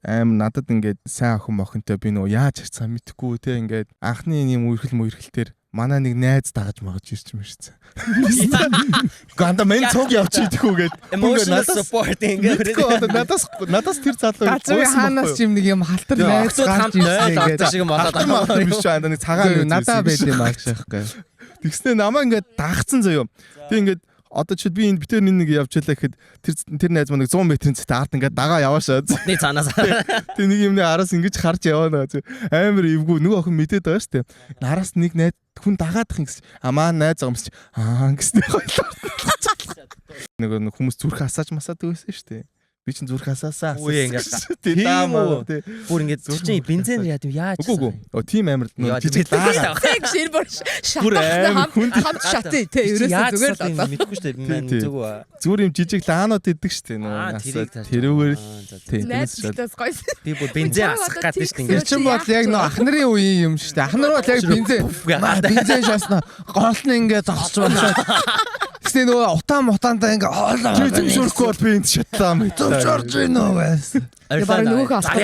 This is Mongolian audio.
надад ингээд сайн охин мохинтой би нөгөө яаж харцгаа мэдэхгүй те ингээд анхны юм үерхэлтэр манай нэг найз дагаж магаж ирч юм шээ. Ганда мен цог явчих идэггүйгээд emotional support ингээд надаас тэр залуу газрын хаанаас ч юм нэг юм халтар найз гарч ирсэн шиг болоод биш аа нэг цагаан надаа байд юм ааш байхгүй. Тэгснэ намаа ингээд дагцсан заяо. Тэг ингээд одоо чи би энэ битэр нэг явчихлаа гэхэд тэр найз маань 100 м-ийн цэцтэй ард ингээд дагаа яваашаа. Нэг цаанаас. Тэг нэг юмны араас ингэж харж яваа наа. Амар эвгүй нөгөө охин мэдээд байгаа штэ. Араас нэг найз хүн дагаадах юм гэсэн. Амаа найз юмс чи гэсэн хойлоо. Нэг хүмүүс зүрх асааж масаадаг байсан штэ. Би чинь зүрх асаасаа. Үе ингээд. Тийм үү. Бүр ингээд чинь бензин яа тийм яаж. Үгүй. Тийм амар жижиг даа. Тэг шир бүр шатахна хамт шатээ те ерөөсөө зүгээр л одоо. Мэдгүй шүү дээ. Мен зүгөө. Зүгээр юм жижиг лаанууд идэг штэ нөгөө. Тэрүүгээр Найзлаас гойс. Би бүр бензин асах гэдэг шүү дээ. Тэр чинь бол яг нөө ахнарын үеийн юм шүү дээ. Ахнар бол яг бензин шаасна гол нь ингээд зогсож байна. Тэсний нөгөө утаантаа ингээ хоолоо зүгшөрөхгүй бол би энд шатлаа мэт. Зорж ийн үү гэсэн. Бараг нөгөөх асах.